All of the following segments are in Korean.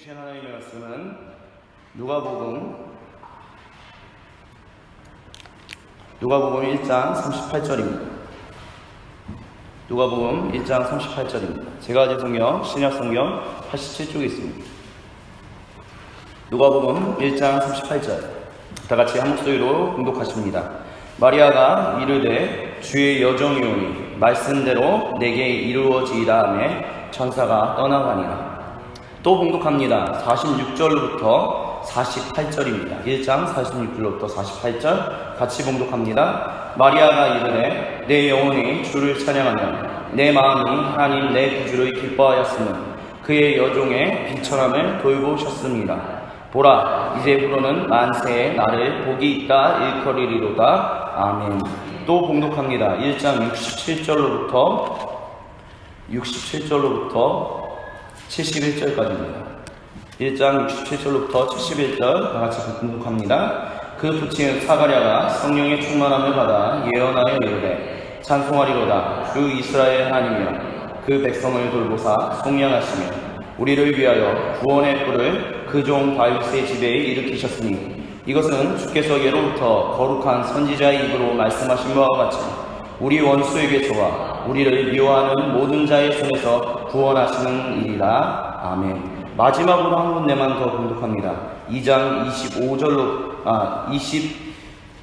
주신 하나님의 말씀은 누가복음 1장 38절입니다. 누가복음 1장 38절입니다. 제가 가진 성경 신약성경 87쪽에 있습니다. 누가복음 1장 38절 다같이 한 목소리로 봉독하십니다. 마리아가 이르되 주의 여종이오니 말씀대로 내게 이루어지이다 하며 천사가 떠나가니라. 또 봉독합니다. 46절로부터 48절입니다. 1장 46절로부터 48절 같이 봉독합니다. 마리아가 이르되 내 영혼이 주를 찬양하며 내 마음이 하나님 내 구주를 기뻐하였으며 그의 여종의 비천함을 돌보셨습니다. 보라 이제부로는 만세에 나를 복이 있다 일컬이리로다. 아멘. 또 봉독합니다. 1장 67절로부터 71절까지입니다. 1장 67절로부터 71절 다같이 봉독합니다. 그 부친 사가랴가 성령의 충만함을 받아 예언하여 이르되 찬송하리로다. 주 이스라엘 하나님이여 그 백성을 돌보사 속량하시며 우리를 위하여 구원의 뿔을 그 종 다윗의 집에 일으키셨으니 이것은 주께서 예로부터 거룩한 선지자의 입으로 말씀하신 바와 같이 우리 원수에게서와 우리를 미워하는 모든 자의 손에서 구원하시는 일이라. 아멘. 마지막으로 한 군데만 더 봉독합니다. 2장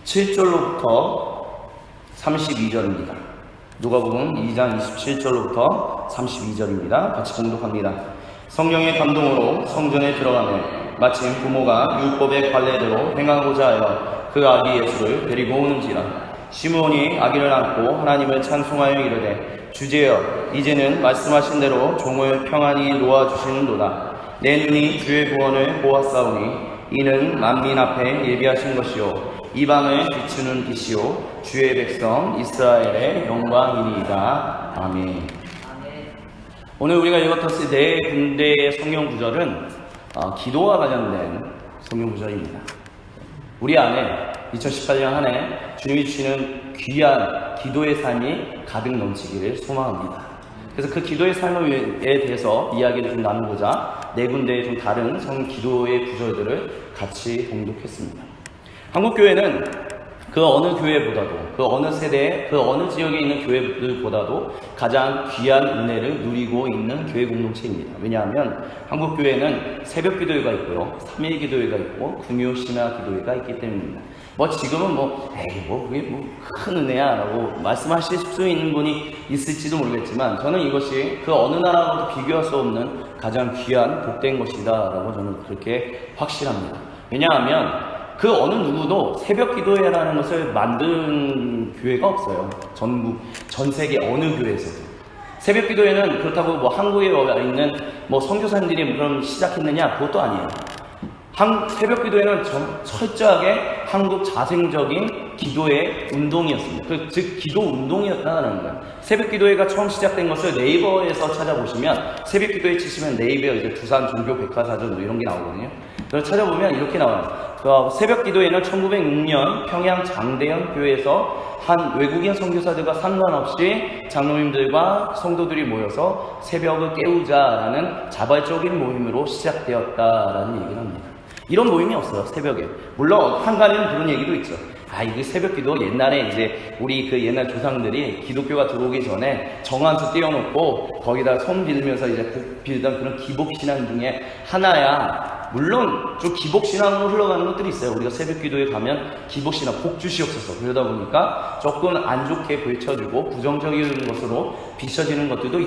27절로부터 32절입니다. 누가복음 2장 27절로부터 32절입니다. 같이 봉독합니다. 성령의 감동으로 성전에 들어가며 마침 부모가 율법의 관례대로 행하고자 하여 그 아기 예수를 데리고 오는지라. 시므온이 아기를 안고 하나님을 찬송하여 이르되 주제여 이제는 말씀하신 대로 종을 평안히 놓아주시는도다. 내 눈이 주의 구원을 보았사오니 이는 만민 앞에 예비하신 것이요 이방을 비추는 빛이요 주의 백성 이스라엘의 영광이니이다. 아멘. 오늘 우리가 읽었던 네 군데의 성경 구절은 기도와 관련된 성경 구절입니다. 우리 안에 2018년 한 해 주님이 주시는 귀한 기도의 삶이 가득 넘치기를 소망합니다. 그래서 그 기도의 삶에 대해서 이야기를 좀 나누고자 네 군데의 좀 다른 기도의 구절들을 같이 봉독했습니다. 한국교회는 그 어느 교회보다도 그 어느 세대 그 어느 지역에 있는 교회들보다도 가장 귀한 은혜를 누리고 있는 교회 공동체입니다. 왜냐하면 한국교회는 새벽 기도회가 있고요 3일 기도회가 있고 금요 신화 기도회가 있기 때문입니다. 지금은 그게 큰 은혜야 라고 말씀하실 수 있는 분이 있을지도 모르겠지만 저는 이것이 그 어느 나라와도 비교할 수 없는 가장 귀한 복된 것이다 라고 저는 그렇게 확신합니다. 왜냐하면 그 어느 누구도 새벽 기도회라는 것을 만든 교회가 없어요. 전 세계 어느 교회에서도. 새벽 기도회는 그렇다고 한국에 와 있는 선교사님들이 그럼 시작했느냐? 그것도 아니에요. 새벽 기도회는 철저하게 한국 자생적인 기도의 운동이었습니다. 즉 기도 운동이었다는 거예요. 새벽 기도회가 처음 시작된 것을 네이버에서 찾아보시면 새벽 기도회 치시면 네이버에 이제 두산 종교 백과사전 이런 게 나오거든요. 그걸 찾아보면 이렇게 나와요. 새벽 기도회는 1906년 평양 장대현 교회에서 한 외국인 선교사들과 상관없이 장로님들과 성도들이 모여서 새벽을 깨우자라는 자발적인 모임으로 시작되었다라는 얘기를 합니다. 이런 모임이 없어요, 새벽에. 물론 한간에는 그런 얘기도 있죠. 이게 새벽 기도 옛날에 이제 우리 그 옛날 조상들이 기독교가 들어오기 전에 정한수 띄워놓고 거기다 손 빌면서 이제 빌던 그런 기복신앙 중에 하나야. 물론 좀 기복신앙으로 흘러가는 것들이 있어요. 우리가 새벽 기도에 가면 기복신앙 복 주시옵소서 그러다 보니까 조금 안 좋게 비춰지고 부정적인 것으로 비춰지는 것들도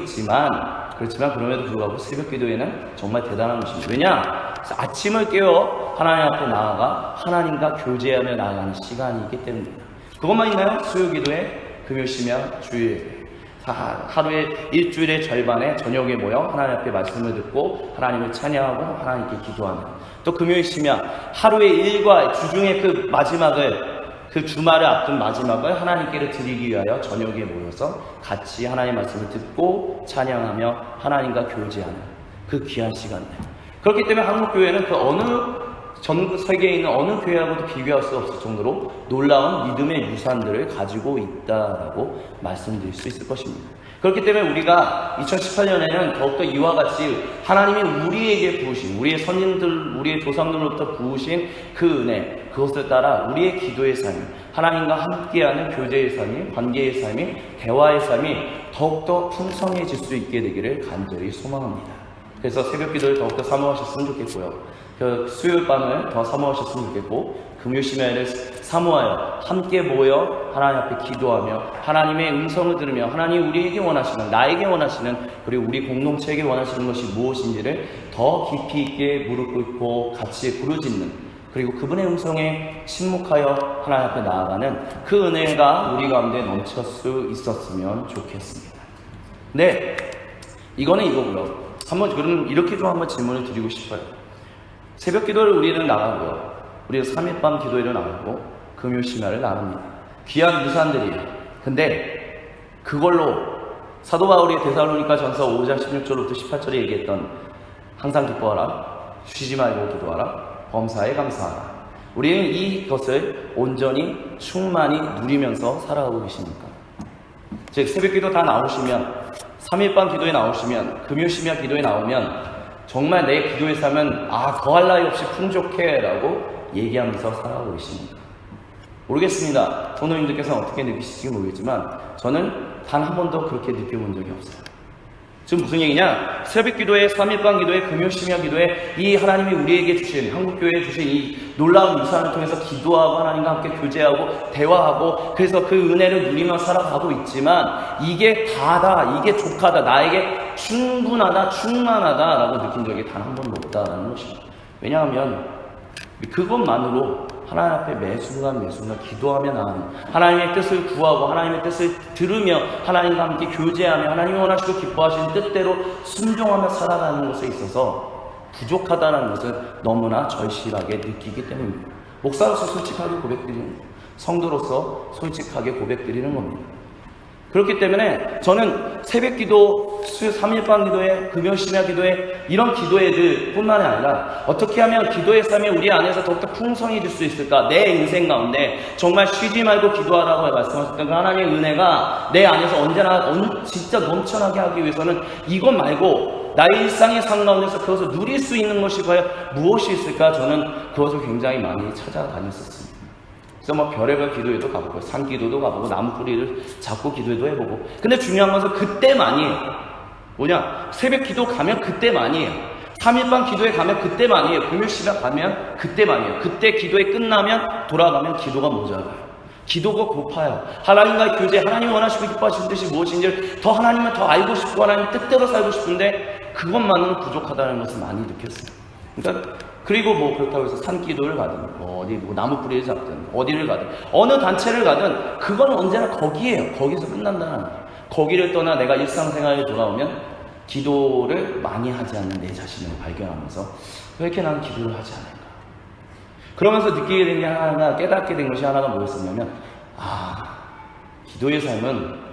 그렇지만 그럼에도 불구하고 새벽 기도에는 정말 대단한 것입니다. 왜냐? 아침을 깨어 하나님 앞에 나아가 하나님과 교제하며 나아가는 시간이 있기 때문입니다. 그것만 있나요? 수요 기도회, 금요시며 주일 하루에 일주일의 절반에 저녁에 모여 하나님 앞에 말씀을 듣고 하나님을 찬양하고 하나님께 기도하며 또 금요일 쉬며 하루의 일과 주중의 그 마지막을 그 주말을 앞둔 마지막을 하나님께를 드리기 위하여 저녁에 모여서 같이 하나님의 말씀을 듣고 찬양하며 하나님과 교제하는 그 귀한 시간들. 그렇기 때문에 한국교회는 그 어느 전 세계에 있는 어느 교회하고도 비교할 수 없을 정도로 놀라운 믿음의 유산들을 가지고 있다라고 말씀드릴 수 있을 것입니다. 그렇기 때문에 우리가 2018년에는 더욱더 이와 같이 하나님이 우리에게 부으신, 우리의 선인들, 우리의 조상들로부터 부으신 그 은혜, 그것을 따라 우리의 기도의 삶, 하나님과 함께하는 교제의 삶이, 관계의 삶이, 대화의 삶이 더욱더 풍성해질 수 있게 되기를 간절히 소망합니다. 그래서 새벽 기도를 더욱더 사모하셨으면 좋겠고요. 수요일 밤을 더 사모하셨으면 좋겠고, 금요 심야를 사모하여 함께 모여 하나님 앞에 기도하며 하나님의 음성을 들으며 하나님 우리에게 원하시는, 나에게 원하시는, 그리고 우리 공동체에게 원하시는 것이 무엇인지를 더 깊이 있게 무릎 꿇고 같이 부르짖는, 그리고 그분의 음성에 침묵하여 하나님 앞에 나아가는 그 은혜가 우리 가운데 넘칠 수 있었으면 좋겠습니다. 네, 이거는 이거고요. 한번 그럼 이렇게 좀 한번 질문을 드리고 싶어요. 새벽 기도를 우리는 나가고요. 우리는 3일 밤 기도회를 나가고 금요 심야를 나갑니다. 귀한 유산들이에요. 근데 그걸로 사도 바울이 데살로니가 전서 5장 16절부터 18절에 얘기했던 항상 기뻐하라, 쉬지 말고 기도하라, 범사에 감사하라. 우리는 이것을 온전히 충만히 누리면서 살아가고 계십니까? 즉 새벽 기도 다 나오시면, 3일 밤 기도에 나오시면, 금요 심야 기도에 나오면 정말 내 기도의 삶은 더할 나위 없이 풍족해 라고 얘기하면서 살아가고 계십니까? 모르겠습니다. 성도님들께서는 어떻게 느끼실지 모르겠지만 저는 단 한 번도 그렇게 느껴본 적이 없어요. 지금 무슨 얘기냐? 새벽 기도에, 3일 밤 기도에, 금요 심야 기도에 이 하나님이 우리에게 주신, 한국교회에 주신 이 놀라운 유산을 통해서 기도하고 하나님과 함께 교제하고 대화하고, 그래서 그 은혜를 누리며 살아가고 있지만 이게 다다, 이게 족하다, 나에게 충분하다, 충만하다라고 느낀 적이 단 한 번도 없다라는 것입니다. 왜냐하면 그것만으로 하나님 앞에 매 순간 기도하며 나아가는, 하나님의 뜻을 구하고 하나님의 뜻을 들으며 하나님과 함께 교제하며 하나님이 원하시고 기뻐하시는 뜻대로 순종하며 살아가는 것에 있어서 부족하다는 것을 너무나 절실하게 느끼기 때문입니다. 목사로서 솔직하게 고백드리는 겁니다. 성도로서 솔직하게 고백드리는 겁니다. 그렇기 때문에 저는 새벽 기도, 3일 밤 기도회, 금요 심야 기도회, 이런 기도회들 뿐만이 아니라 어떻게 하면 기도의 삶이 우리 안에서 더욱더 풍성해질 수 있을까? 내 인생 가운데 정말 쉬지 말고 기도하라고 말씀하셨던 그 하나님의 은혜가 내 안에서 언제나 진짜 넘쳐나게 하기 위해서는 이것 말고 나의 일상의 삶 가운데서 그것을 누릴 수 있는 것이 과연 무엇이 있을까? 저는 그것을 굉장히 많이 찾아다녔었습니다. 그래서 별의별 기도회도 가보고, 산 기도도 가보고, 나무 뿌리를 잡고 기도회도 해보고. 근데 중요한 것은 그때만이에요. 뭐냐? 새벽 기도 가면 그때만이에요. 3일 밤 기도회 가면 그때만이에요. 금요 심야 가면 그때만이에요. 그때 기도회 끝나면 돌아가면 기도가 모자라요. 기도가 고파요. 하나님과의 교제, 하나님이 원하시고 기뻐하시는 뜻이 무엇인지 더 하나님을 더 알고 싶고 하나님 뜻대로 살고 싶은데 그것만으로는 부족하다는 것을 많이 느꼈어요. 그러니까 그리고 그렇다고 해서 산기도를 가든 어디 나무 뿌리를 잡든 어디를 가든 어느 단체를 가든 그건 언제나 거기에요. 거기서 끝난다는 거예요. 거기를 떠나 내가 일상생활에 돌아오면 기도를 많이 하지 않는 내 자신을 발견하면서 왜 이렇게 나는 기도를 하지 않을까? 그러면서 느끼게 된 게 하나, 깨닫게 된 것이 하나가 뭐였었냐면 기도의 삶은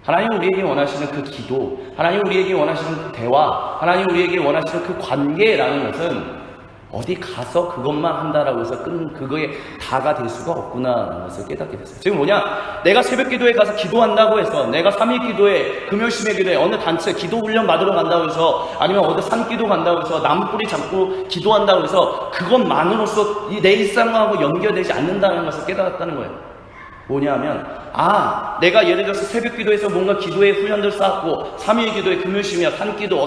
하나님 우리에게 원하시는 그 기도, 하나님 우리에게 원하시는 그 대화, 하나님 우리에게 원하시는 그 관계라는 것은 어디 가서 그것만 한다라고 해서 그거에 다가 될 수가 없구나라는 것을 깨닫게 됐어요. 지금 뭐냐? 내가 새벽 기도에 가서 기도한다고 해서, 내가 3일 기도에, 금요 심야 기도에 어느 단체 기도 훈련 받으러 간다고 해서, 아니면 어디 산기도 간다고 해서 나무뿌리 잡고 기도한다고 해서 그것만으로서 내 일상하고 연결되지 않는다는 것을 깨달았다는 거예요. 뭐냐면 내가 예를 들어서 새벽 기도에서 뭔가 기도의 훈련들 쌓았고 3일 기도에, 금요 심야, 산기도,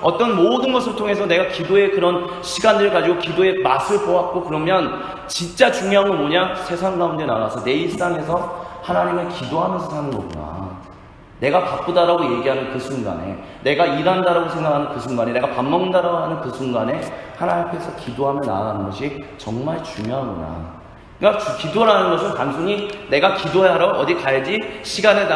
어떤 모든 것을 통해서 내가 기도의 그런 시간들을 가지고 기도의 맛을 보았고, 그러면 진짜 중요한 건 뭐냐? 세상 가운데 나가서 내 일상에서 하나님을 기도하면서 사는 거구나. 내가 바쁘다라고 얘기하는 그 순간에, 내가 일한다라고 생각하는 그 순간에, 내가 밥 먹는다라고 하는 그 순간에 하나님 앞에서 기도하며 나아가는 것이 정말 중요하구나. 그러니까 기도라는 것은 단순히 내가 기도하러 어디 가야지, 시간을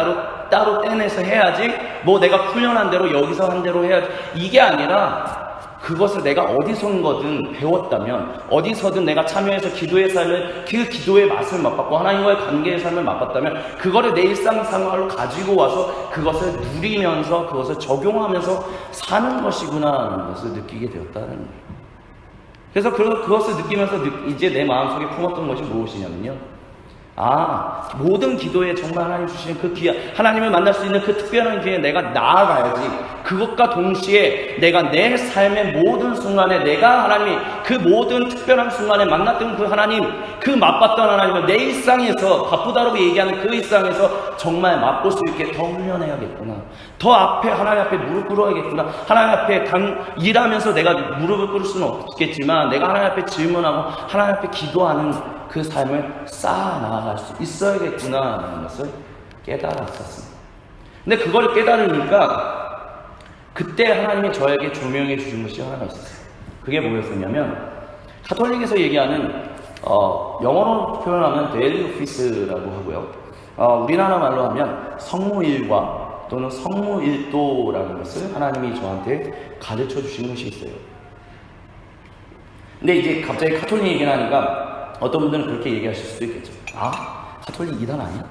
따로 떼내서 해야지, 내가 훈련한 대로 여기서 한 대로 해야지, 이게 아니라 그것을 내가 어디선거든 배웠다면, 어디서든 내가 참여해서 기도의 삶을, 그 기도의 맛을 맛봤고 하나님과의 관계의 삶을 맛봤다면 그거를 내 일상생활로 가지고 와서 그것을 누리면서 그것을 적용하면서 사는 것이구나 하는 것을 느끼게 되었다는 거예요. 그래서 그것을 느끼면서 이제 내 마음속에 품었던 것이 무엇이냐면요, 모든 기도에 정말 하나님 주시는 그 기회, 하나님을 만날 수 있는 그 특별한 기회에 내가 나아가야지. 그것과 동시에 내가 내 삶의 모든 순간에 내가 하나님이 그 모든 특별한 순간에 만났던 그 하나님, 그 맛봤던 하나님을 내 일상에서, 바쁘다라고 얘기하는 그 일상에서 정말 맛볼 수 있게 더 훈련해야겠구나. 더 앞에, 하나님 앞에 무릎 꿇어야겠구나. 하나님 앞에 일하면서 내가 무릎을 꿇을 수는 없겠지만 내가 하나님 앞에 질문하고 하나님 앞에 기도하는 그 삶을 쌓아 나아갈 수 있어야겠구나라는 것을 깨달았었습니다. 근데 그걸 깨달으니까 그때 하나님이 저에게 조명해 주신 것이 하나가 있었어요. 그게 뭐였었냐면 가톨릭에서 얘기하는 영어로 표현하면 데일리 오피스라고 하고요. 우리나라 말로 하면 성무일과 또는 성무일도라는 것을 하나님이 저한테 가르쳐 주신 것이 있어요. 근데 이제 갑자기 가톨릭 얘기를 하니까 어떤 분들은 그렇게 얘기하실 수도 있겠죠. 가톨릭 이단 아니야?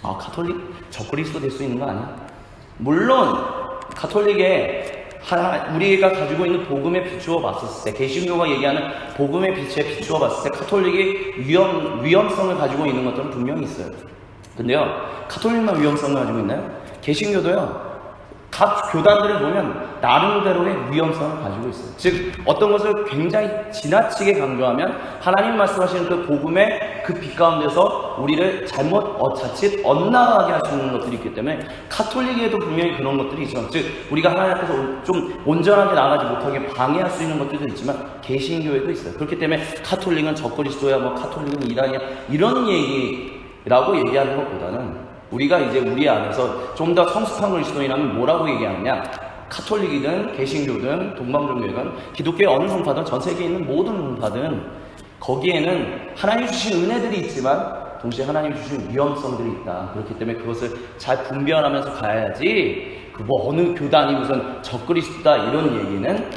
가톨릭 적그리스도 될 수 있는 거 아니야? 물론 가톨릭에 우리가 가지고 있는 복음에 비추어 봤을 때, 개신교가 얘기하는 복음의 빛에 비추어 봤을 때 가톨릭이 위험성을 가지고 있는 것들은 분명히 있어요. 근데요, 가톨릭만 위험성을 가지고 있나요? 개신교도요, 각 교단들을 보면 나름대로의 위험성을 가지고 있어요. 즉 어떤 것을 굉장히 지나치게 강조하면 하나님 말씀하시는 그 복음의 그 빛 가운데서 우리를 자칫 엇나가게 할 수 있는 것들이 있기 때문에 가톨릭에도 분명히 그런 것들이 있지만, 즉 우리가 하나님 앞에서 좀 온전하게 나아가지 못하게 방해할 수 있는 것들도 있지만 개신교에도 있어요. 그렇기 때문에 가톨릭은 적그리스도야, 가톨릭은 이단이야, 이런 얘기라고 얘기하는 것보다는 우리가 이제 우리 안에서 좀 더 성숙한 그리스도인이라면 뭐라고 얘기하느냐? 가톨릭이든 개신교든 동방종교든 기독교의 어느 종파든 전 세계에 있는 모든 종파든 거기에는 하나님 주신 은혜들이 있지만 동시에 하나님 주신 위험성들이 있다. 그렇기 때문에 그것을 잘 분별하면서 가야지 어느 교단이 무슨 적그리스도다 이런 얘기는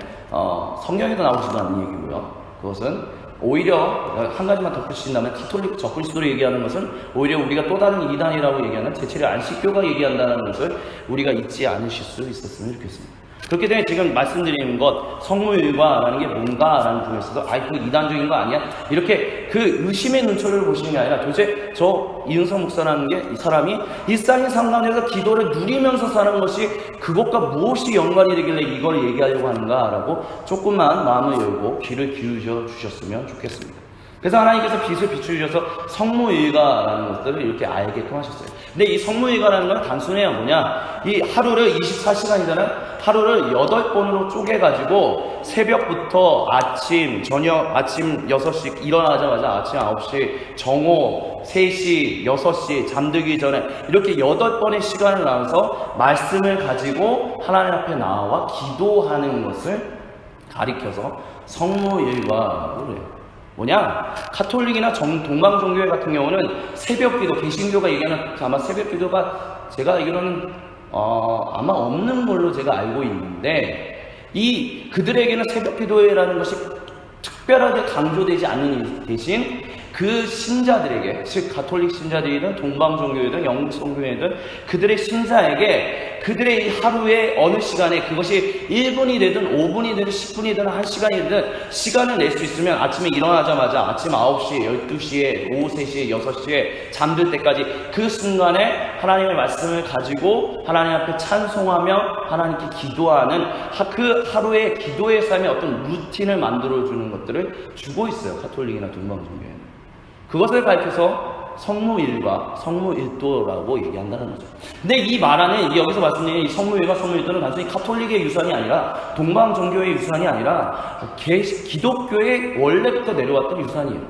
성경에도 나오지도 않는 얘기고요. 그것은 오히려 한 가지만 덧붙인다면 가톨릭 적그리스도로 얘기하는 것은 오히려 우리가 또 다른 이단이라고 얘기하는 제체를 안식교가 얘기한다는 것을 우리가 잊지 않으실 수 있었으면 좋겠습니다. 그렇기 때문에 지금 말씀드리는 것, 성무일과라는 게 뭔가라는 부분에서도 그거 이단적인 거 아니야? 이렇게 그 의심의 눈초리를 보시는 게 아니라 도대체 저 이은성 목사라는 게 이 사람이 일상의 상관에서 기도를 누리면서 사는 것이 그것과 무엇이 연관이 되길래 이걸 얘기하려고 하는가라고 조금만 마음을 열고 귀를 기울여 주셨으면 좋겠습니다. 그래서 하나님께서 빛을 비추셔서 성무일가라는 것들을 이렇게 알게끔 하셨어요. 근데 이 성무일가라는 건 단순해요. 뭐냐? 이 하루를 24시간이잖아요. 하루를 8번으로 쪼개가지고 새벽부터 아침 6시 일어나자마자 아침 9시, 정오, 3시, 6시 잠들기 전에 이렇게 8번의 시간을 나눠서 말씀을 가지고 하나님 앞에 나와 기도하는 것을 가리켜서 성무일가라고 그래요. 뭐냐? 가톨릭이나 동방종교회 같은 경우는 새벽기도, 개신교가 얘기하는 아마 새벽기도가 제가 알기로는 아마 없는 걸로 제가 알고 있는데, 그들에게는 새벽기도회라는 것이 특별하게 강조되지 않는 대신 그 신자들에게, 즉 가톨릭 신자들이든 동방종교회든 영국성교회든 그들의 신자에게 그들의 하루의 어느 시간에, 그것이 1분이 되든 5분이 되든 10분이 되든 1시간이 되든 시간을 낼 수 있으면 아침에 일어나자마자 아침 9시에, 12시에, 오후 3시에, 6시에 잠들 때까지 그 순간에 하나님의 말씀을 가지고 하나님 앞에 찬송하며 하나님께 기도하는 그 하루의 기도의 삶의 어떤 루틴을 만들어주는 것들을 주고 있어요. 가톨릭이나 동방종교회는. 그것을 가리켜서 성무일과 성무일도라고 얘기한다는 거죠. 근데 이 말하는, 여기서 말씀드린 이 성무일과 성무일도는 단순히 가톨릭의 유산이 아니라 동방종교의 유산이 아니라 기독교의 원래부터 내려왔던 유산이에요.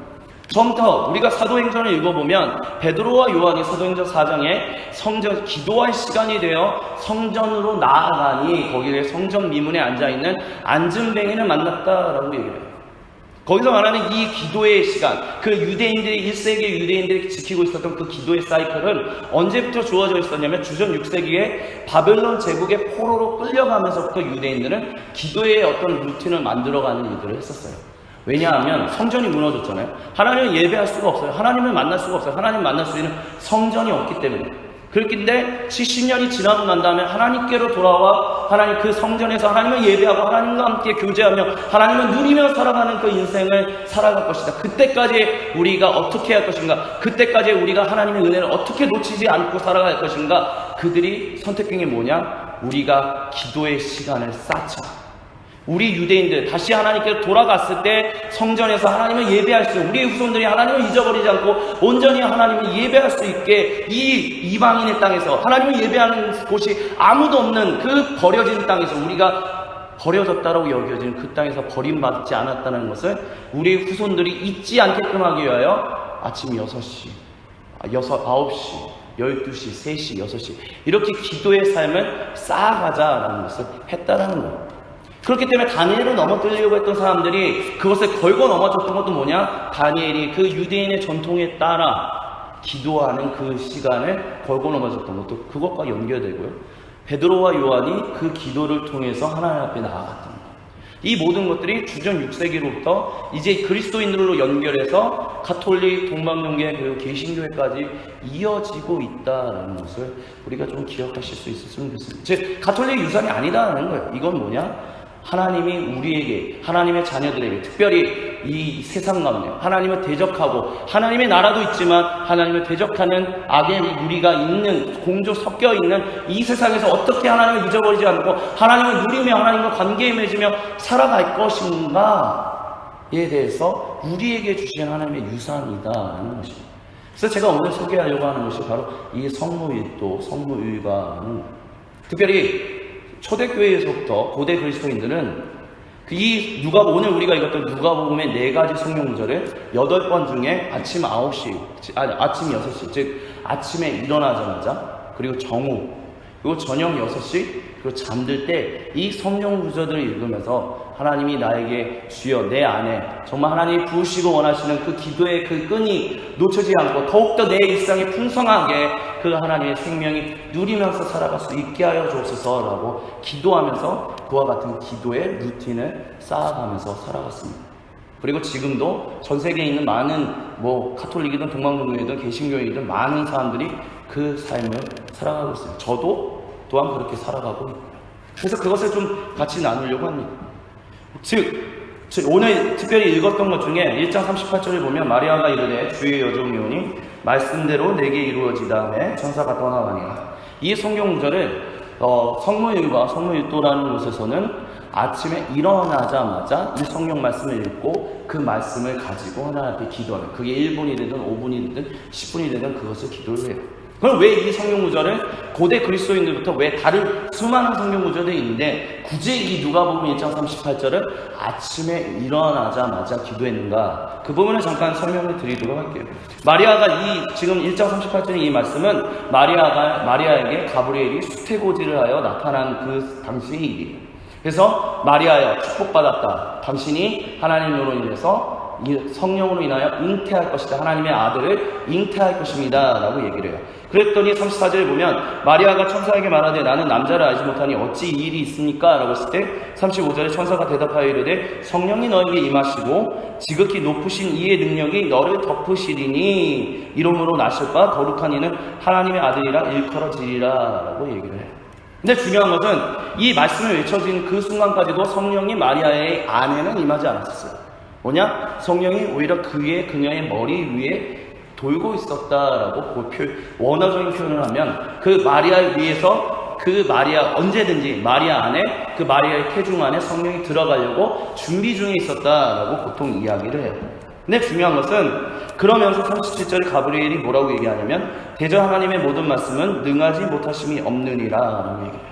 처음부터 우리가 사도행전을 읽어보면 베드로와 요한이 사도행전 4장에 기도할 시간이 되어 성전으로 나아가니 거기에 성전 미문에 앉아있는 안진뱅이를 만났다라고 얘기를 해요. 거기서 말하는 이 기도의 시간, 그 유대인들이 1세기 유대인들이 지키고 있었던 그 기도의 사이클은 언제부터 주어져 있었냐면 주전 6세기에 바벨론 제국의 포로로 끌려가면서부터 유대인들은 기도의 어떤 루틴을 만들어가는 일들을 했었어요. 왜냐하면 성전이 무너졌잖아요. 하나님을 예배할 수가 없어요. 하나님을 만날 수가 없어요. 하나님을 만날 수 있는 성전이 없기 때문에. 그렇기 때문에 70년이 지나고 난 다음에 하나님께로 돌아와 하나님 그 성전에서 하나님을 예배하고 하나님과 함께 교제하며 하나님을 누리며 살아가는 그 인생을 살아갈 것이다. 그때까지 우리가 어떻게 할 것인가? 그때까지 우리가 하나님의 은혜를 어떻게 놓치지 않고 살아갈 것인가? 그들이 선택한 게 뭐냐? 우리가 기도의 시간을 쌓자. 우리 유대인들 다시 하나님께 돌아갔을 때 성전에서 하나님을 예배할 수, 우리의 후손들이 하나님을 잊어버리지 않고 온전히 하나님을 예배할 수 있게 이 이방인의 땅에서 하나님을 예배하는 곳이 아무도 없는 그 버려진 땅에서 우리가 버려졌다라고 여겨지는 그 땅에서 버림받지 않았다는 것을 우리 후손들이 잊지 않게끔 하기 위하여 아침 6시, 9시, 12시, 3시, 6시 이렇게 기도의 삶을 쌓아가자라는 것을 했다라는 거예요. 그렇기 때문에 다니엘을 넘어뜨리려고 했던 사람들이 그것을 걸고 넘어졌던 것도 뭐냐? 다니엘이 그 유대인의 전통에 따라 기도하는 그 시간을 걸고 넘어졌던 것도 그것과 연결되고요. 베드로와 요한이 그 기도를 통해서 하나님 앞에 나아갔던 거예요. 이 모든 것들이 주전 6세기로부터 이제 그리스도인들로 연결해서 가톨릭, 동방용계, 그리고 개신교회까지 이어지고 있다는 것을 우리가 좀 기억하실 수 있었으면 좋겠습니다. 즉 가톨릭 유산이 아니다라는 거예요. 이건 뭐냐? 하나님이 우리에게, 하나님의 자녀들에게, 특별히 이 세상 가운데 하나님을 대적하고 하나님의 나라도 있지만 하나님을 대적하는 악의 무리가 있는, 공조 섞여 있는 이 세상에서 어떻게 하나님을 잊어버리지 않고 하나님을 누리며 하나님과 관계에 맺으며 살아갈 것인가에 대해서 우리에게 주신 하나님의 유산이다라는 것입니다. 그래서 제가 오늘 소개하려고 하는 것이 바로 이 성모일도, 성모일가는, 특별히 초대교회에서부터 고대 그리스도인들은 이 오늘 우리가 읽었던 누가복음의 4가지 성경 구절을 8번 중에 아침 9시, 아침 6시, 즉 아침에 일어나자마자, 그리고 정오, 그리고 저녁 6시, 그리고 잠들 때 이 성경 구절들을 읽으면서 하나님이 나에게 주여 내 안에 정말 하나님이 부으시고 원하시는 그 기도의 그 끈이 놓쳐지지 않고 더욱더 내 일상이 풍성하게 그 하나님의 생명이 누리면서 살아갈 수 있게 하여 주옵소서라고 기도하면서 그와 같은 기도의 루틴을 쌓아가면서 살아갔습니다. 그리고 지금도 전 세계에 있는 많은 카톨릭이든 동방교회든 개신교회이든 많은 사람들이 그 삶을 살아가고 있어요. 저도 또한 그렇게 살아가고 있고요. 그래서 그것을 좀 같이 나누려고 합니다. 즉 오늘 특별히 읽었던 것 중에 1장 38절을 보면 마리아가 이르되 주의 여종이오니 말씀대로 내게 이루어지다음에 천사가 떠나가니라. 이 성경 구절을 성모일과 성모일도라는 곳에서는 아침에 일어나자마자 이 성경 말씀을 읽고 그 말씀을 가지고 하나님 앞에 기도하는, 그게 1분이 되든 5분이 되든 10분이 되든 그것을 기도를 해요. 그럼 왜 이 성경 구절을 고대 그리스도인들부터 왜 다른 수많은 성경 구절들이 있는데 굳이 이 누가복음 1장 38절을 아침에 일어나자마자 기도했는가? 그 부분을 잠깐 설명을 드리도록 할게요. 마리아가 지금 1장 38절의 이 말씀은 마리아에게 가브리엘이 수태고지를 하여 나타난 그 당시의 일이에요. 그래서 마리아여 축복받았다. 당신이 하나님으로 인해서 성령으로 인하여 잉태할 것이다. 하나님의 아들을 잉태할 것입니다 라고 얘기를 해요. 그랬더니 34절에 보면 마리아가 천사에게 말하되 나는 남자를 알지 못하니 어찌 이 일이 있습니까? 라고 했을 때 35절에 천사가 대답하여 이르되 성령이 너에게 임하시고 지극히 높으신 이의 능력이 너를 덮으시리니 이름으로 나실 바 거룩한 이는 하나님의 아들이라 일컬어지리라 라고 얘기를 해요. 근데 중요한 것은 이 말씀을 외쳐진 그 순간까지도 성령이 마리아의 안에는 임하지 않았어요. 뭐냐? 성령이 오히려 그녀의 머리 위에 돌고 있었다라고 원어적인 표현을 하면 그 마리아 위에서 언제든지 마리아 안에 그 마리아의 태중 안에 성령이 들어가려고 준비 중에 있었다라고 보통 이야기를 해요. 근데 중요한 것은 그러면서 37절에 가브리엘이 뭐라고 얘기하냐면 대저 하나님의 모든 말씀은 능하지 못하심이 없느니라 라고 얘기해요.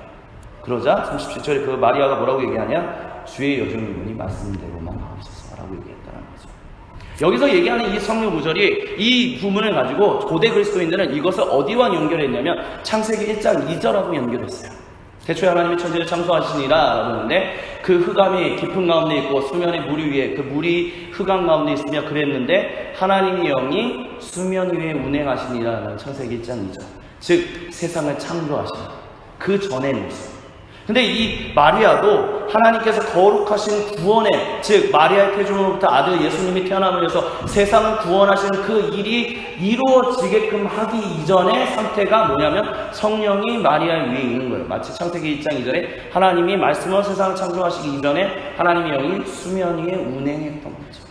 그러자 37절에 그 마리아가 뭐라고 얘기하냐? 주의 여종이오니 말씀대로만 하옵소서 라고 얘기했다는 거죠. 여기서 얘기하는 이 성경 구절이 이 부분을 가지고 고대 그리스도인들은 이것을 어디와 연결했냐면 창세기 1장 2절하고 연결했어요. 태초에 하나님이 천지를 창조하시니라 라고 하는데 그 흑암이 깊은 가운데 있고 수면의 물 위에 그 물이 흑암 가운데 있으며 그랬는데 하나님의 영이 수면 위에 운행하시니라 라는 창세기 1장 2절. 즉 세상을 창조하시는 그 전의 모습. 근데 이 마리아도 하나님께서 거룩하신 구원의, 즉 마리아의 태중으로부터 아들 예수님이 태어남을 위해서 세상을 구원하신 그 일이 이루어지게끔 하기 이전의 상태가 뭐냐면 성령이 마리아 위에 있는 거예요. 마치 창세기 1장 2절에 하나님이 말씀으로 세상을 창조하시기 이전에 하나님의 영이 수면 위에 운행했던 거죠.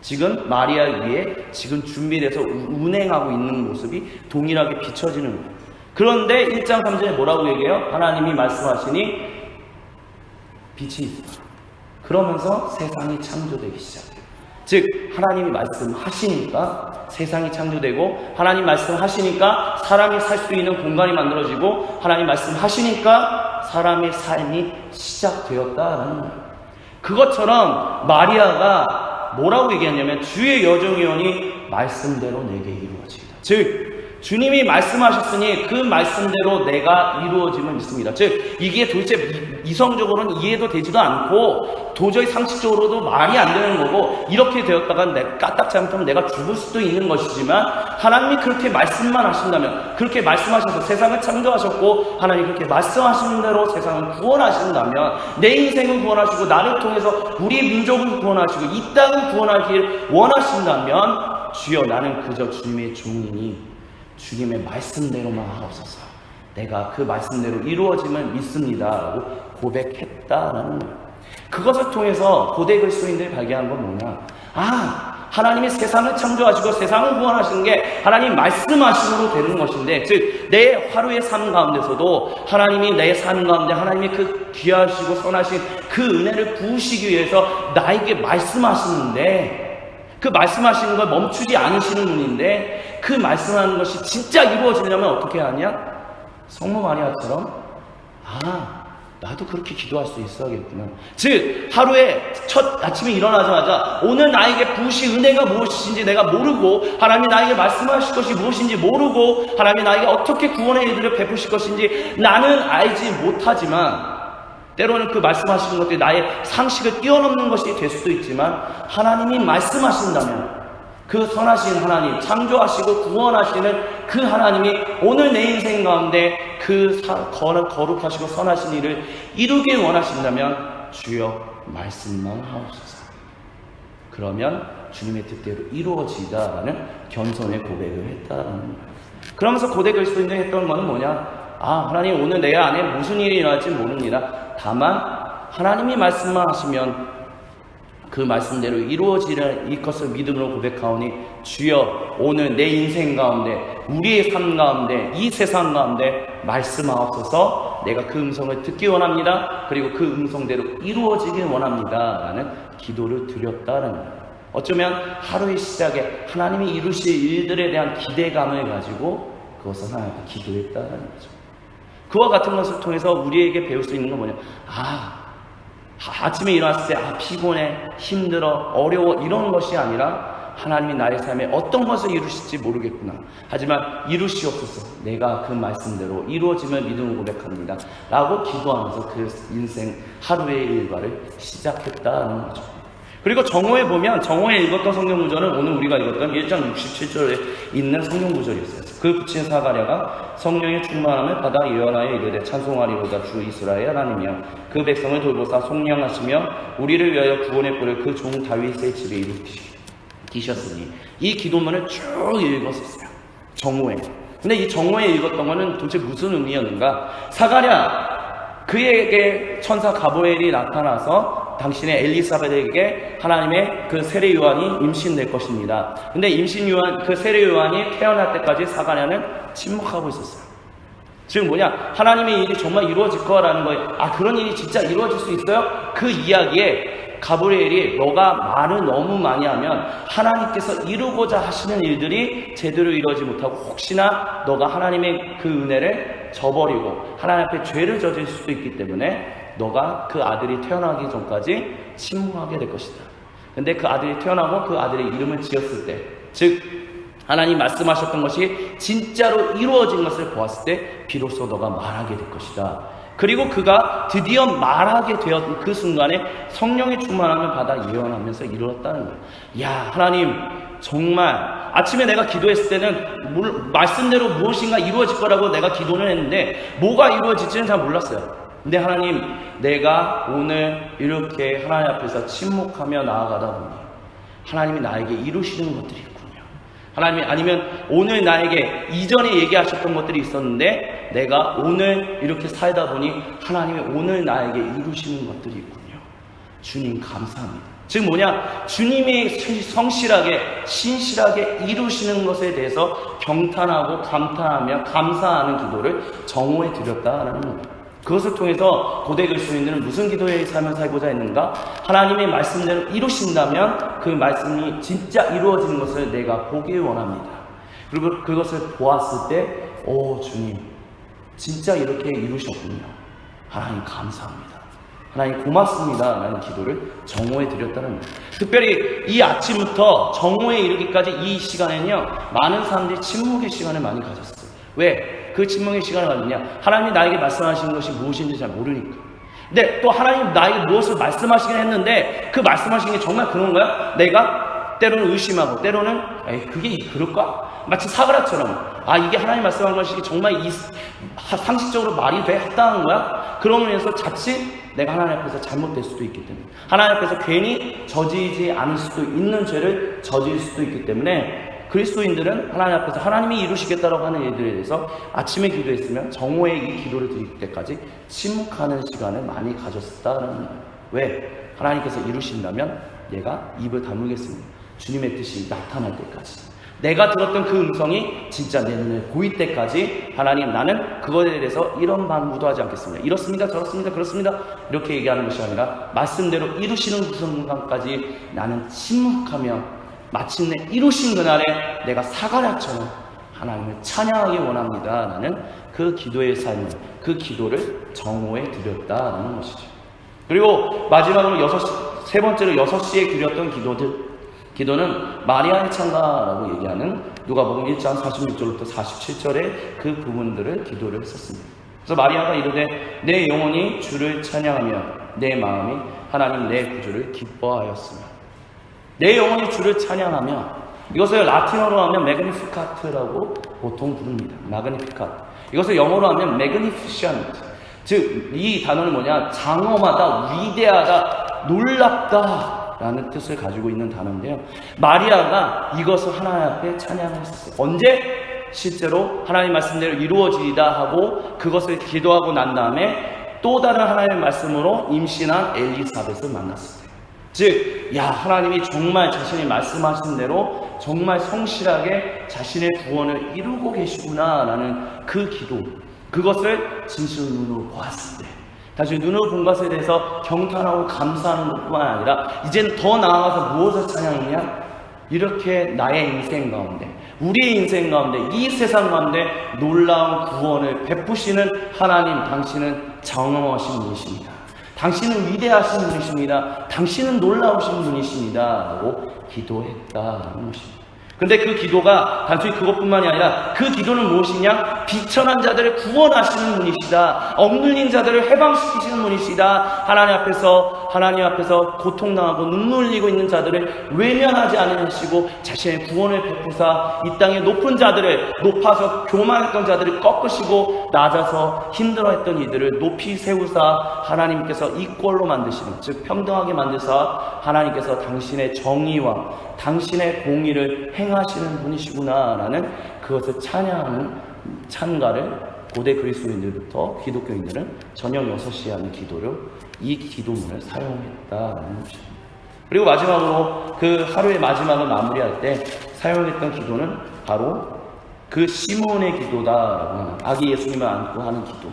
지금 마리아 위에 지금 준비돼서 운행하고 있는 모습이 동일하게 비춰지는 거예요. 그런데 1장 3절에 뭐라고 얘기해요? 하나님이 말씀하시니 빛이 있어. 그러면서 세상이 창조되기 시작해요. 즉 하나님이 말씀하시니까 세상이 창조되고, 하나님 말씀하시니까 사람이 살 수 있는 공간이 만들어지고, 하나님 말씀하시니까 사람의 삶이 시작되었다라는 거예요. 그것처럼 마리아가 뭐라고 얘기했냐면 주의 여정이오니 말씀대로 내게 이루어지리라. 즉 주님이 말씀하셨으니 그 말씀대로 내가 이루어짐을 믿습니다. 즉 이게 도대체 이성적으로는 이해도 되지도 않고 도저히 상식적으로도 말이 안 되는 거고, 이렇게 되었다가 까딱 잘못하면 내가 죽을 수도 있는 것이지만, 하나님이 그렇게 말씀만 하신다면, 그렇게 말씀하셔서 세상을 창조하셨고 하나님이 그렇게 말씀하시는 대로 세상을 구원하신다면, 내 인생을 구원하시고 나를 통해서 우리 민족을 구원하시고 이 땅을 구원하길 원하신다면, 주여 나는 그저 주님의 종이니 주님의 말씀대로만 하옵소서. 내가 그 말씀대로 이루어짐을 믿습니다 라고 고백했다라는 거예요. 그것을 통해서 고대 그리스도인들이 발견한 건 뭐냐? 하나님이 세상을 창조하시고 세상을 구원하시는 게 하나님 말씀하심으로 되는 것인데, 즉 내 하루의 삶 가운데서도 하나님이 내 삶 가운데 하나님이 그 귀하시고 선하신 그 은혜를 부으시기 위해서 나에게 말씀하시는데, 그 말씀하시는 걸 멈추지 않으시는 분인데, 그 말씀하는 것이 진짜 이루어지려면 어떻게 하냐? 성모 마리아처럼 나도 그렇게 기도할 수 있어야겠구나. 즉 하루에 첫 아침에 일어나자마자 오늘 나에게 부으신 은혜가 무엇인지 내가 모르고, 하나님이 나에게 말씀하실 것이 무엇인지 모르고, 하나님이 나에게 어떻게 구원의 일들을 베푸실 것인지 나는 알지 못하지만, 때로는 그 말씀하시는 것들이 나의 상식을 뛰어넘는 것이 될 수도 있지만, 하나님이 말씀하신다면 그 선하신 하나님, 창조하시고 구원하시는 그 하나님이 오늘 내 인생 가운데 그 거룩하시고 선하신 일을 이루길 원하신다면 주여 말씀만 하옵소서. 그러면 주님의 뜻대로 이루어지다라는 겸손의 고백을 했다라는 거예요. 그러면서 고대 그리스도인들이 했던 것은 뭐냐? 하나님 오늘 내 안에 무슨 일이 일어날지 모릅니다. 다만 하나님이 말씀만 하시면 그 말씀대로 이루어지는 이것을 믿음으로 고백하오니 주여 오늘 내 인생 가운데, 우리의 삶 가운데, 이 세상 가운데 말씀하옵소서. 내가 그 음성을 듣기 원합니다. 그리고 그 음성대로 이루어지길 원합니다 라는 기도를 드렸다는 거예요. 어쩌면 하루의 시작에 하나님이 이루실 일들에 대한 기대감을 가지고 그것을 하나님께 기도했다는 거죠. 그와 같은 것을 통해서 우리에게 배울 수 있는 건 뭐냐? 아침에 일어났을 때 피곤해, 힘들어, 어려워 이런 것이 아니라 하나님이 나의 삶에 어떤 것을 이루실지 모르겠구나. 하지만 이루시옵소서. 내가 그 말씀대로 이루어짐을 믿음으로 고백합니다 라고 기도하면서 그 인생 하루의 일과를 시작했다는 거죠. 그리고 정오에 보면, 정오에 읽었던 성경 구절은 오늘 우리가 읽었던 1장 67절에 있는 성경 구절이었어요. 그 붙인 사가랴가 성령의 충만함을 받아 예언하여 이르되 찬송하리로다 주 이스라엘 하나님이여 그 백성을 돌보사 속량하시며 우리를 위하여 구원의 뿔을 그 종 다윗의 집에 일으키셨으니. 이 기도문을 쭉 읽었었어요, 정오에. 근데 이 정오에 읽었던 거는 도대체 무슨 의미였는가? 사가랴, 그에게 천사 가브리엘이 나타나서 당신의 엘리사벳에게 하나님의 그 세례 요한이 임신될 것입니다. 근데 임신 요한, 그 세례 요한이 태어날 때까지 사가랴는 침묵하고 있었어요. 즉 뭐냐? 하나님의 일이 정말 이루어질 거라는 거예요. 그런 일이 진짜 이루어질 수 있어요? 그 이야기에 가브리엘이 너가 말을 너무 많이 하면 하나님께서 이루고자 하시는 일들이 제대로 이루어지지 못하고 혹시나 너가 하나님의 그 은혜를 저버리고 하나님 앞에 죄를 저질 수도 있기 때문에 너가 그 아들이 태어나기 전까지 침묵하게 될 것이다. 근데 그 아들이 태어나고 그 아들의 이름을 지었을 때, 즉 하나님 말씀하셨던 것이 진짜로 이루어진 것을 보았을 때 비로소 너가 말하게 될 것이다. 그리고 그가 드디어 말하게 되었던 그 순간에 성령의 충만함을 받아 예언하면서 이루었다는 거예요. 야, 하나님 정말 아침에 내가 기도했을 때는 말씀대로 무엇인가 이루어질 거라고 내가 기도를 했는데 뭐가 이루어질지는 잘 몰랐어요. 근데 하나님, 내가 오늘 이렇게 하나님 앞에서 침묵하며 나아가다 보니 하나님이 나에게 이루시는 것들이 있군요. 하나님이, 아니면 오늘 나에게 이전에 얘기하셨던 것들이 있었는데 내가 오늘 이렇게 살다 보니 하나님이 오늘 나에게 이루시는 것들이 있군요. 주님 감사합니다. 즉 뭐냐, 주님이 성실하게 신실하게 이루시는 것에 대해서 경탄하고 감탄하며 감사하는 기도를 정오에 드렸다라는 겁니다. 그것을 통해서 고대 그리스도인들은 무슨 기도의 삶을 살고자 했는가? 하나님의 말씀대로 이루신다면 그 말씀이 진짜 이루어지는 것을 내가 보길 원합니다. 그리고 그것을 보았을 때 주님 진짜 이렇게 이루셨군요. 하나님 감사합니다. 하나님 고맙습니다 라는 기도를 정오에 드렸다는 거예요. 특별히 이 아침부터 정오에 이르기까지 이 시간에는요, 많은 사람들이 침묵의 시간을 많이 가졌어요. 왜? 그 침묵의 시간을 가졌냐? 하나님이 나에게 말씀하시는 것이 무엇인지 잘 모르니까. 근데 또 하나님 나에게 무엇을 말씀하시긴 했는데 그 말씀하시는 게 정말 그런 거야? 내가 때로는 의심하고 때로는 그게 그럴까? 마치 사그라처럼 이게 하나님 말씀하는 것이 정말 상식적으로 말이 돼? 합당한 거야? 그러면서 자칫 내가 하나님 앞에서 잘못될 수도 있기 때문에, 하나님 앞에서 괜히 저지르지 않을 수도 있는 죄를 저질 수도 있기 때문에 그리스도인들은 하나님 앞에서 하나님이 이루시겠다라고 하는 일들에 대해서 아침에 기도했으면 정오에 이 기도를 드릴 때까지 침묵하는 시간을 많이 가졌다는 거예요. 왜? 하나님께서 이루신다면 내가 입을 다물겠습니다. 주님의 뜻이 나타날 때까지, 내가 들었던 그 음성이 진짜 내 눈에 보일 때까지 하나님, 나는 그것에 대해서 이런 반무도 하지 않겠습니다. 이렇습니다, 저렇습니다, 그렇습니다 이렇게 얘기하는 것이 아니라 말씀대로 이루시는 그 순간까지 나는 침묵하며 마침내 이루신 그날에 내가 사가랴처럼 하나님을 찬양하기 원합니다 라는 그 기도의 삶을, 그 기도를 정오에 드렸다라는 것이죠. 그리고 마지막으로 세 번째로 6시에 드렸던 기도는 마리아의 찬가라고 얘기하는 누가복음 1장 46절부터 47절의 그 부분들을 기도를 했었습니다. 그래서 마리아가 이르되 내 영혼이 주를 찬양하며 내 마음이 하나님 내 구주를 기뻐하였으며. 내 영혼이 주를 찬양하며, 이것을 라틴어로 하면 매그니피카트라고 보통 부릅니다. 매그니피카트. 이것을 영어로 하면 매그니피션트. 즉 이 단어는 뭐냐, 장엄하다, 위대하다, 놀랍다 라는 뜻을 가지고 있는 단어인데요, 마리아가 이것을 하나님 앞에 찬양을 했었어요. 언제? 실제로 하나님 말씀대로 이루어지다 하고 그것을 기도하고 난 다음에 또 다른 하나님의 말씀으로 임신한 엘리사벳을 만났을 때, 즉 하나님이 정말 자신이 말씀하신 대로 정말 성실하게 자신의 구원을 이루고 계시구나 라는 그 기도, 그것을 진실 눈으로 보았을 때, 다시 눈으로 본 것에 대해서 경탄하고 감사하는 것뿐만 아니라 이제는 더 나아가서 무엇을 찬양했냐? 이렇게 나의 인생 가운데, 우리의 인생 가운데, 이 세상 가운데 놀라운 구원을 베푸시는 하나님, 당신은 장엄하신 분이십니다. 당신은 위대하신 분이십니다. 당신은 놀라우신 분이십니다 라고 기도했다는 것입니다. 근데 그 기도가 단순히 그것뿐만이 아니라 그 기도는 무엇이냐? 비천한 자들을 구원하시는 분이시다. 억눌린 자들을 해방시키시는 분이시다. 하나님 앞에서 고통당하고 눈물 흘리고 있는 자들을 외면하지 않으시고 자신의 구원을 베푸사 이 땅의 높은 자들을, 높아서 교만했던 자들을 꺾으시고 낮아서 힘들어했던 이들을 높이 세우사 하나님께서 이꼴로 만드시는, 즉 평등하게 만드사 하나님께서 당신의 정의와 당신의 공의를 행하시는 분이시구나 라는 그것을 찬양하는 찬가를 고대 그리스도인들부터 기독교인들은 저녁 6시에 하는 기도를, 이 기도문을 사용했다라는 것입니다. 그리고 마지막으로 그 하루의 마지막을 마무리할 때 사용했던 기도는 바로 그 시몬의 기도다라고 하는, 아기 예수님을 안고 하는 기도.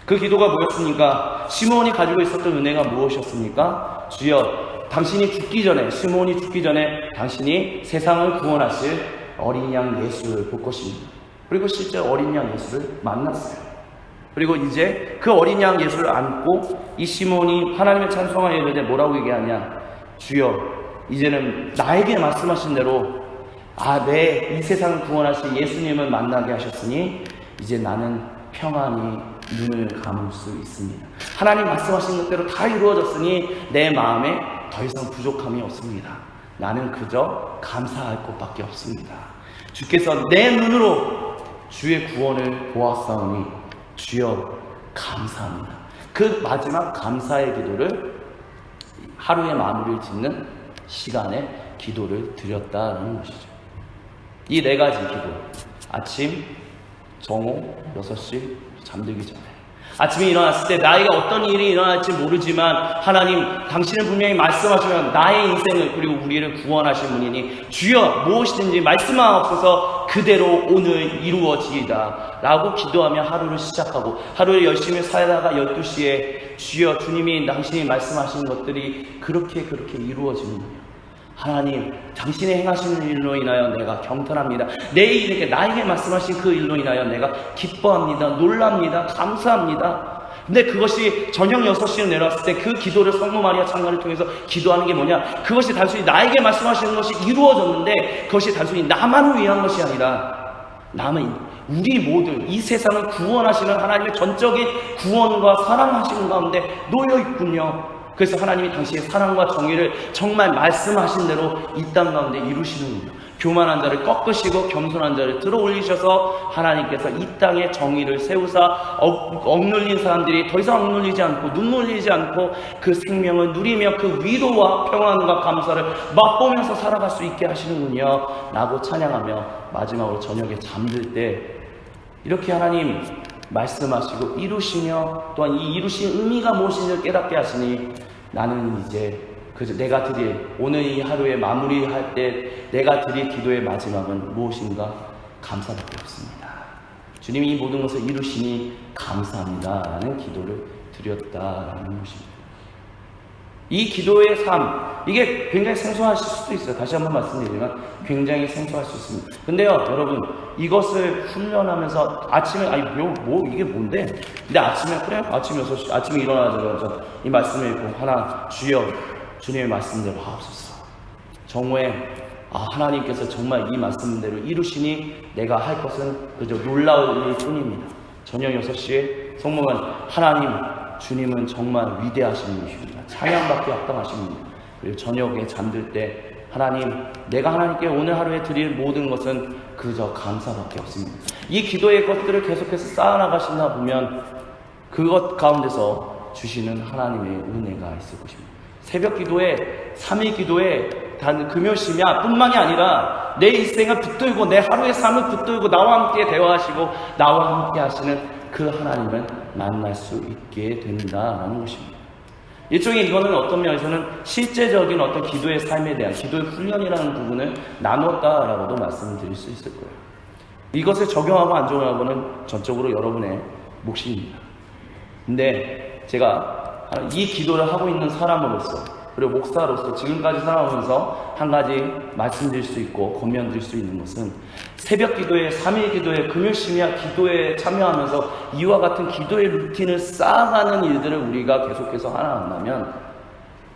그 기도가 뭐였습니까? 시몬이 가지고 있었던 은혜가 무엇이었습니까? 주여, 당신이 죽기 전에, 시몬이 죽기 전에 당신이 세상을 구원하실 어린 양 예수를 볼 것입니다. 그리고 실제 어린 양 예수를 만났어요. 그리고 이제 그 어린 양 예수를 안고 이 시몬이 하나님의 찬송하는 예배에 뭐라고 얘기하냐? 주여, 이제는 나에게 말씀하신 대로 이 세상을 구원하실 예수님을 만나게 하셨으니 이제 나는 평안히 눈을 감을 수 있습니다. 하나님 말씀하신 것대로 다 이루어졌으니 내 마음에 더 이상 부족함이 없습니다. 나는 그저 감사할 것밖에 없습니다. 주께서 내 눈으로 주의 구원을 보았사오니 주여 감사합니다. 그 마지막 감사의 기도를 하루의 마무리를 짓는 시간에 기도를 드렸다는 것이죠. 이 네 가지 기도, 아침, 정오, 6시 잠들기 전에, 아침에 일어났을 때 나에게 어떤 일이 일어날지 모르지만 하나님 당신은 분명히 말씀하시면 나의 인생을 그리고 우리를 구원하신 분이니 주여 무엇이든지 말씀하옵소서 그대로 오늘 이루어지이다 라고 기도하며 하루를 시작하고 하루를 열심히 살다가 12시에 주여 주님이 당신이 말씀하신 것들이 그렇게 이루어지는군요. 하나님 당신이 행하시는 일로 인하여 내가 경탄합니다. 나에게 말씀하신 그 일로 인하여 내가 기뻐합니다. 놀랍니다. 감사합니다. 근데 그것이 저녁 6시에 내려왔을 때 그 기도를 성모 마리아 창가를 통해서 기도하는 게 뭐냐, 그것이 단순히 나에게 말씀하시는 것이 이루어졌는데 그것이 단순히 나만을 위한 것이 아니라 우리 모두 이 세상을 구원하시는 하나님의 전적인 구원과 사랑하시는 가운데 놓여 있군요. 그래서 하나님이 당신의 사랑과 정의를 정말 말씀하신 대로 이 땅 가운데 이루시는군요. 교만한 자를 꺾으시고 겸손한 자를 들어 올리셔서 하나님께서 이 땅에 정의를 세우사 억눌린 사람들이 더 이상 억눌리지 않고 눈물 흘리지 않고 그 생명을 누리며 그 위로와 평안과 감사를 맛보면서 살아갈 수 있게 하시는군요 라고 찬양하며 마지막으로 저녁에 잠들 때 이렇게 하나님 말씀하시고 이루시며 또한 이 이루신 의미가 무엇인지를 깨닫게 하시니 나는 이제 내가 드릴 오늘 이 하루에 마무리할 때 내가 드릴 기도의 마지막은 무엇인가? 감사밖에 없습니다. 주님이 이 모든 것을 이루시니 감사합니다 라는 기도를 드렸다라는 것입니다. 이 기도의 삶, 이게 굉장히 생소하실 수도 있어요. 다시 한번 말씀드리지만 굉장히 생소할 수 있습니다. 근데요 여러분, 이것을 훈련하면서 아침에 이게 뭔데? 근데 아침에 그래? 아침 6시 아침에 일어나자마자 이 말씀을 읽고 하나 주여 주님의 말씀대로 하옵소서. 정오에 하나님께서 정말 이 말씀대로 이루시니 내가 할 것은 그저 놀라울 일 뿐입니다. 저녁 6시에 성모는 하나님 주님은 정말 위대하신 분이십니다. 찬양받기 합당하신 분입니다. 그리고 저녁에 잠들 때 하나님 내가 하나님께 오늘 하루에 드릴 모든 것은 그저 감사밖에 없습니다. 이 기도의 것들을 계속해서 쌓아나가시다 보면 그것 가운데서 주시는 하나님의 은혜가 있을 것입니다. 새벽 기도에 3일 기도에 단 금요심야 뿐만이 아니라 내 인생을 붙들고 내 하루의 삶을 붙들고 나와 함께 대화하시고 나와 함께 하시는 그 하나님을 만날 수 있게 된다라는 것입니다. 일종의 이거는 어떤 면에서는 실제적인 어떤 기도의 삶에 대한 기도의 훈련이라는 부분을 나눴다라고도 말씀드릴 수 있을 거예요. 이것을 적용하고 안 적용하고는 전적으로 여러분의 몫입니다. 근데 제가 이 기도를 하고 있는 사람으로서 그리고 목사로서 지금까지 살아오면서 한 가지 말씀드릴 수 있고 권면드릴 수 있는 것은 새벽 기도에 3일 기도에 금요심야 기도에 참여하면서 이와 같은 기도의 루틴을 쌓아가는 일들을 우리가 계속해서 하나 한다면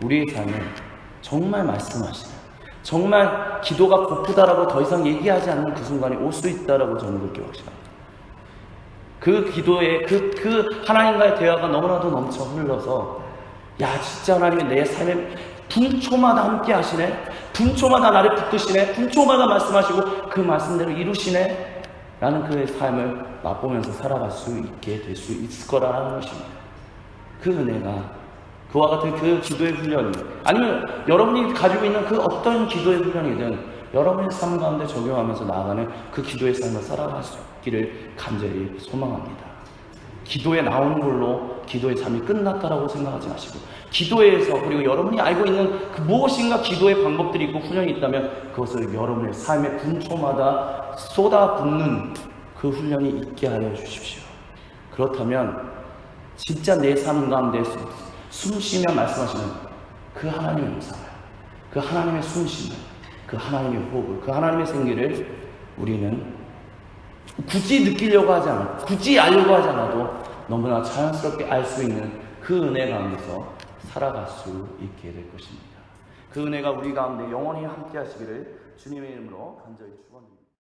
우리의 삶에 정말 말씀하시는 정말 기도가 고프다라고 더 이상 얘기하지 않는 그 순간이 올 수 있다라고 저는 그렇게 확신합니다. 그 기도에 그 하나님과의 대화가 너무나도 넘쳐 흘러서 진짜 하나님이 내 삶에 분초마다 함께 하시네, 분초마다 나를 붙드시네, 분초마다 말씀하시고 그 말씀대로 이루시네 라는 그의 삶을 맛보면서 살아갈 수 있게 될 수 있을 거라는 것입니다. 그 은혜가 그와 같은 그 기도의 훈련이 아니면 여러분이 가지고 있는 그 어떤 기도의 훈련이든 여러분의 삶 가운데 적용하면서 나아가는 그 기도의 삶을 살아갈 수 있기를 간절히 소망합니다. 기도에 나오는 걸로 기도의 삶이 끝났다라고 생각하지 마시고 기도에서 그리고 여러분이 알고 있는 그 무엇인가 기도의 방법들이 있고 훈련이 있다면 그것을 여러분의 삶의 분초마다 쏟아붓는 그 훈련이 있게 하여 주십시오. 그렇다면 진짜 내 삶 가운데 숨쉬며 말씀하시는 그 하나님의 음성을, 그 하나님의 숨쉬는, 그 하나님의 호흡을, 그 하나님의 생기를 우리는 굳이 느끼려고 하지 않아도, 굳이 알려고 하지 않아도 너무나 자연스럽게 알 수 있는 그 은혜 가운데서 살아갈 수 있게 될 것입니다. 그 은혜가 우리 가운데 영원히 함께 하시기를 주님의 이름으로 간절히 축원합니다.